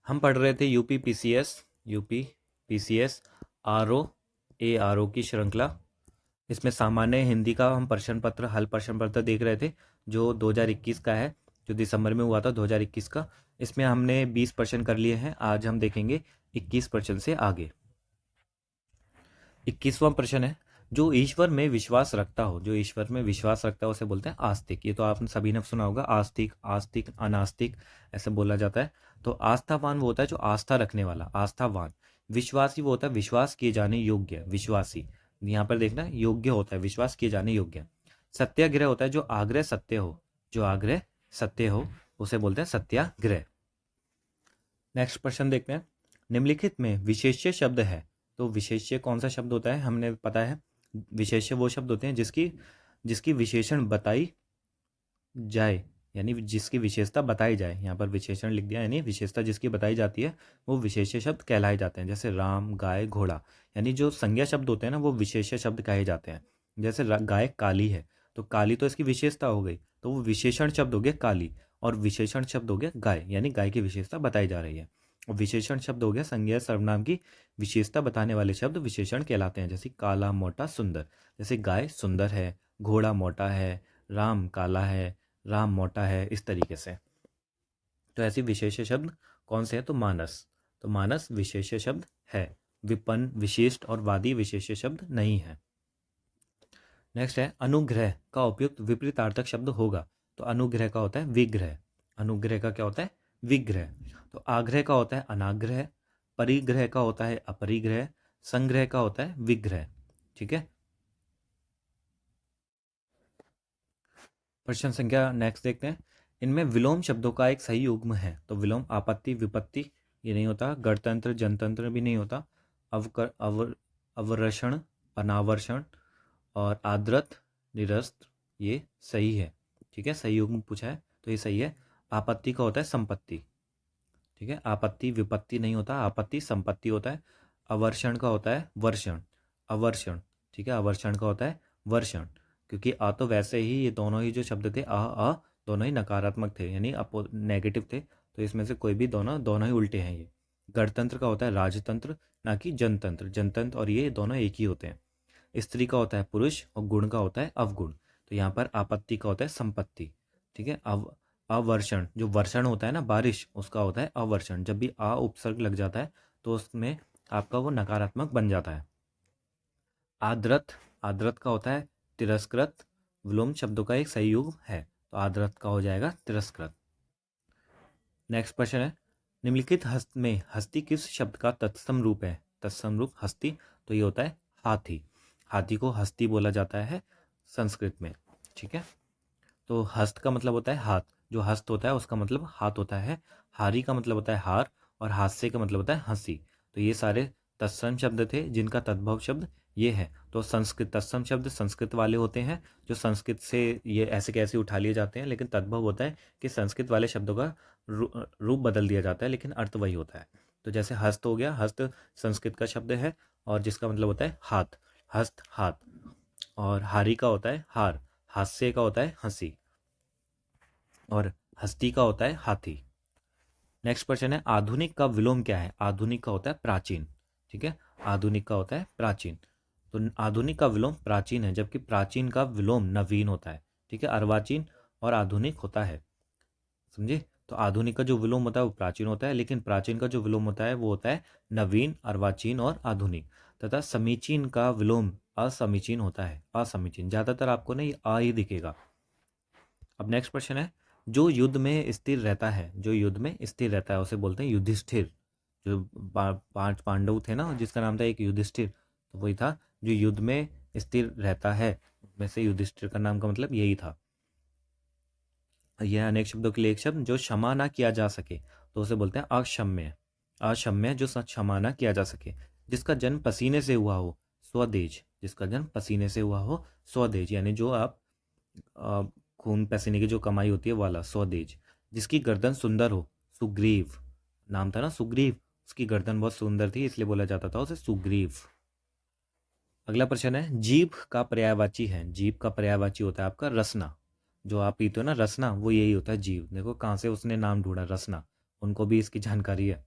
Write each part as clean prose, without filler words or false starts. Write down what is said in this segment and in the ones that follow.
हम पढ़ रहे थे यूपी पीसीएस आर ओ की श्रृंखला। इसमें सामान्य हिंदी का हम प्रश्न पत्र देख रहे थे जो 2021 का है, जो दिसंबर में हुआ था 2021 का। इसमें हमने 20 प्रश्न कर लिए हैं। आज हम देखेंगे 21 प्रश्न से आगे। 21वां प्रश्न है, जो ईश्वर में विश्वास रखता हो, जो ईश्वर में विश्वास रखता है उसे बोलते हैं आस्तिक। ये तो आपने सभी ने सुना होगा, आस्तिक, आस्तिक, अनास्तिक ऐसे बोला जाता है। तो आस्थावान वो होता है जो आस्था रखने वाला, आस्थावान। विश्वासी वो होता है विश्वास किए जाने योग्य, विश्वासी। यहाँ पर देखना योग्य होता है, विश्वास किए जाने योग्य। सत्याग्रह होता है जो आग्रह सत्य हो, जो आग्रह सत्य हो उसे बोलते हैं सत्याग्रह। नेक्स्ट प्रश्न देखते हैं, निम्नलिखित में विशेष्य शब्द है। तो विशेष्य कौन सा शब्द होता है हमने पता है। विशेष्य वो शब्द होते हैं जिसकी जिसकी विशेषण बताई जाए, यानी जिसकी विशेषता बताई जाए। यहाँ पर विशेषण लिख दिया, यानी विशेषता जिसकी बताई जाती है वो विशेष्य शब्द कहलाए जाते हैं। जैसे राम, गाय, घोड़ा, यानी जो संज्ञा शब्द होते हैं ना वो विशेष्य शब्द कहे जाते हैं। जैसे गाय काली है, तो काली तो इसकी विशेषता हो गई, तो वो विशेषण शब्द हो गया काली, और विशेषण शब्द हो गया गाय, यानी गाय की विशेषता बताई जा रही है। और विशेषण शब्द हो गया संज्ञा सर्वनाम की विशेषता बताने वाले शब्द विशेषण कहलाते हैं। जैसे काला, मोटा, सुंदर। जैसे गाय सुंदर है, घोड़ा मोटा है, राम काला है, राम मोटा है, इस तरीके से। तो ऐसी विशेष शब्द कौन से है, तो मानस। तो मानस विशेष शब्द है। विपन्न, विशिष्ट और वादी विशेष शब्द नहीं है। नेक्स्ट है, अनुग्रह का उपयुक्त विपरीतार्थक शब्द होगा। तो अनुग्रह का होता है विग्रह, अनुग्रह का क्या होता है, विग्रह। तो आग्रह का होता है अनाग्रह, परिग्रह का होता है अपरिग्रह, संग्रह का होता है विग्रह। ठीक है। प्रश्न संख्या नेक्स्ट देखते हैं, इनमें विलोम शब्दों का एक सही युग्म है। तो विलोम आपत्ति, विपत्ति ये नहीं होता, गणतंत्र, जनतंत्र भी नहीं होता, अवरषण, अनावर्षण और आद्रत, निरस्त ये सही है। ठीक है, सही युग्म पूछा है तो ये सही है। आपत्ति का होता है संपत्ति। ठीक है, आपत्ति विपत्ति नहीं होता, आपत्ति संपत्ति होता है। अवर्षण का होता है वर्षण, अवर्षण। ठीक है, अवर्षण का होता है वर्षण, क्योंकि आ तो वैसे ही ये दोनों ही जो शब्द थे आ दोनों ही नकारात्मक थे, यानी नेगेटिव थे। तो इसमें से कोई भी दोनों दोनों ही उल्टे हैं ये। गणतंत्र का होता है राजतंत्र, ना कि जनतंत्र। जनतंत्र और ये दोनों एक ही होते हैं। स्त्री का होता है पुरुष और गुण का होता है अवगुण। तो यहाँ पर आपत्ति का होता है संपत्ति। ठीक है, अवर्षण, जो वर्षण होता है ना बारिश, उसका होता है अवर्षण। जब भी आ उपसर्ग लग जाता है तो उसमें आपका वो नकारात्मक बन जाता है। आद्रत, आद्रत का होता है तिरस्कृत। विलोम शब्दों का एक सही युग्म है, तो आद्रत का हो जाएगा तिरस्कृत। नेक्स्ट प्रश्न है, निम्नलिखित हस्त में हस्ती किस शब्द का तत्सम रूप है। तत्सम रूप हस्ती, तो ये होता है हाथी। हाथी को हस्ती बोला जाता है संस्कृत में। ठीक है, तो हस्त का मतलब होता है हाथ, जो हस्त होता है उसका मतलब हाथ होता है। हारी का मतलब होता है हार, और हास्य का मतलब होता है हंसी। तो ये सारे तत्सम शब्द थे जिनका तद्भव शब्द ये है। तो संस्कृत तत्सम शब्द संस्कृत वाले होते हैं, जो संस्कृत से ये ऐसे कैसे उठा लिए जाते हैं, लेकिन तद्भव होता है कि संस्कृत वाले शब्दों का रूप बदल दिया जाता है, लेकिन अर्थ वही होता है। तो जैसे हस्त हो गया, हस्त संस्कृत का शब्द है और जिसका मतलब होता है हाथ, हस्त हाथ। और हारी का होता है हार, हास्य का होता है हंसी, और हस्ती का होता है हाथी। नेक्स्ट क्वेश्चन है, आधुनिक का विलोम क्या है। आधुनिक का होता है प्राचीन। ठीक है, आधुनिक का होता है प्राचीन। तो आधुनिक का विलोम प्राचीन है, जबकि प्राचीन का विलोम नवीन होता है। ठीक है, अर्वाचीन और आधुनिक होता है, समझे। तो आधुनिक का जो विलोम होता है वो प्राचीन होता है, लेकिन प्राचीन का जो विलोम होता है वो होता है नवीन, अर्वाचीन और आधुनिक। तथा समीचीन का विलोम असमीचीन होता है, असमीचीन। ज्यादातर आपको ना ये आ ही दिखेगा। अब नेक्स्ट क्वेश्चन है, जो युद्ध में स्थिर रहता है, जो युद्ध में स्थिर रहता है उसे बोलते हैं युधिष्ठिर। जो पांच पांडव थे ना जिसका नाम था एक युधिष्ठिर, तो वही था जो युद्ध में स्थिर रहता है। वैसे युधिष्ठिर का नाम का मतलब यही था। यह अनेक शब्दों के लिए एक शब्द, जो क्षमा ना किया जा सके तो उसे बोलते हैं अक्षम्य। अक्षम्य, जो क्षमा ना किया जा सके। जिसका जन्म पसीने से हुआ हो, स्वदेज। जिसका जन्म पसीने से हुआ हो, स्वदेज, यानी जो आप अ, खून पसीने की जो कमाई होती है वाला, स्वदेज। जिसकी गर्दन सुंदर हो, सुग्रीव। नाम था ना सुग्रीव, उसकी गर्दन बहुत सुंदर थी इसलिए बोला जाता था उसे सुग्रीव। अगला प्रश्न है, जीभ का पर्यायवाची है। जीभ का पर्यायवाची होता है आपका रसना। जो आप पीते हो ना रसना, वो यही होता है जीभ। देखो कहाँ से उसने नाम ढूंढा, रसना। उनको भी इसकी जानकारी है।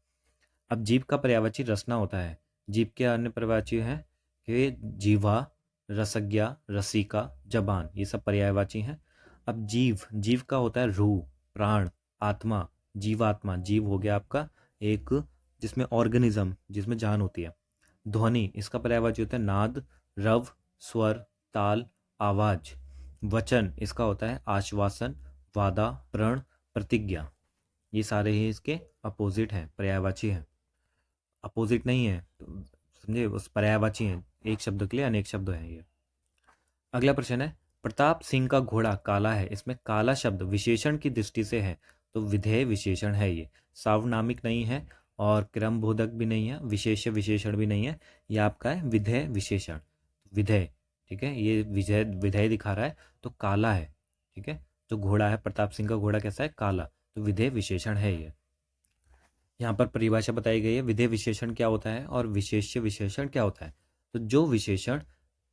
अब जीव का पर्यायवाची रसना होता है। जीव के अन्य पर्यायवाची हैं कि जीवा, रसज्ञा, रसिका, जबान, ये सब पर्यायवाची हैं। अब जीव, जीव का होता है रूह, प्राण, आत्मा, जीवात्मा। जीव हो गया आपका एक जिसमें ऑर्गेनिज्म, जिसमें जान होती है। ध्वनि, इसका पर्यायवाची होता है नाद, रव, स्वर, ताल, आवाज। वचन, इसका होता है आश्वासन, वादा, प्रण, प्रतिज्ञा। ये सारे ही इसके अपोजिट हैं, पर्यायवाची हैं। अपोजिट नहीं है तो समझे, उस पर्यायवाची हैं। एक शब्द के लिए अनेक शब्द हैं ये। अगला प्रश्न है, प्रताप सिंह का घोड़ा काला है। इसमें काला शब्द विशेषण की दृष्टि से है तो विधेय विशेषण है ये। सार्वनामिक नहीं है और क्रमबोधक भी नहीं है, विशेष्य विशेषण भी नहीं है। ये आपका है विधेय विशेषण, विधेय। ठीक है, ये विधेय विधेय दिखा रहा है तो काला है। ठीक है, जो घोड़ा है प्रताप सिंह का घोड़ा कैसा है, काला, तो विधेय विशेषण है ये। यहाँ पर परिभाषा बताई गई है, विधेय विशेषण क्या होता है और विशेष्य विशेषण क्या होता है। तो जो विशेषण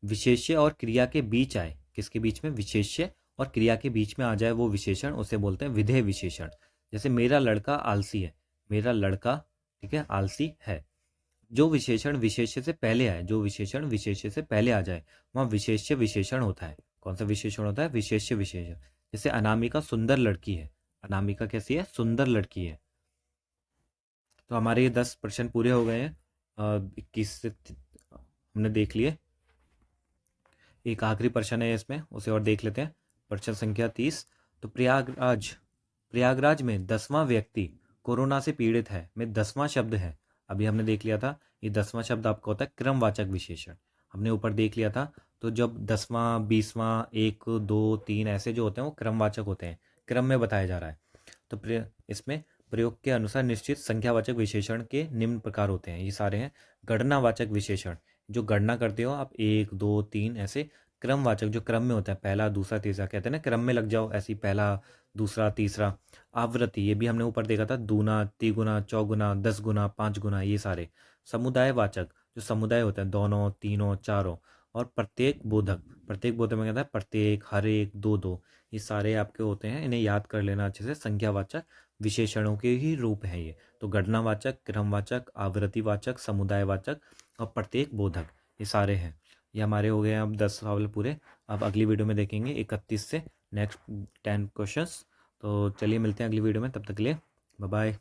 विशेष्य और क्रिया के बीच आए, किसके बीच में, विशेष्य और क्रिया के बीच में आ जाए वो विशेषण, उसे बोलते हैं विधेय विशेषण। जैसे मेरा लड़का आलसी है, मेरा लड़का, ठीक है, आलसी है। जो विशेषण विशेष्य से पहले आए, जो विशेषण विशेष्य से पहले आ जाए, वहाँ विशेष्य विशेषण होता है। कौन सा विशेषण होता है, विशेष्य विशेषण। जैसे अनामिका सुंदर लड़की है, अनामिका कैसी है, सुंदर लड़की है। तो हमारे ये 10 प्रश्न पूरे हो गए हैं। 21 से हमने देख लिए। एक आखिरी प्रश्न है इसमें, उसे और देख लेते हैं। प्रश्न संख्या 30। तो प्रयागराज, प्रयागराज में 10वां व्यक्ति कोरोना से पीड़ित है में 10वां शब्द है। अभी हमने देख लिया था, ये 10वां शब्द आपका होता है क्रमवाचक विशेषण। हमने ऊपर देख लिया था। तो जब 10वां, 20वां, 1, 2, 3 ऐसे जो होते हैं वो क्रमवाचक होते हैं, क्रम में बताया जा रहा है। तो इसमें प्रयोग के अनुसार निश्चित संख्यावाचक विशेषण के निम्न प्रकार होते हैं। ये सारे हैं गणनावाचक विशेषण, जो गणना करते हो आप, 1, 2, 3 ऐसे। क्रमवाचक, जो क्रम में होता है, पहला, दूसरा, तीसरा, कहते हैं ना क्रम में लग जाओ, ऐसे ही पहला, दूसरा, तीसरा। आवृत्ति, ये भी हमने ऊपर देखा था, दूना, तिगुना, चौगुना, 10 गुना, 5 गुना, ये सारे। समुदायवाचक, जो समुदाय होता है, दोनों, तीनों, चारों। और प्रत्येक बोधक, प्रत्येक बोधक में कहता है प्रत्येक, हर एक, दो दो, ये सारे आपके होते हैं। इन्हें याद कर लेना अच्छे से, संख्यावाचक विशेषणों के ही रूप हैं ये। तो गणनावाचक, क्रमवाचक, आवृत्तिवाचक, समुदायवाचक और प्रत्येक बोधक, ये सारे हैं। ये हमारे हो गए हैं अब 10 सवाल पूरे। अब अगली वीडियो में देखेंगे 31 से नेक्स्ट 10 क्वेश्चंस। तो चलिए मिलते हैं अगली वीडियो में, तब तक के लिए बाय बाय।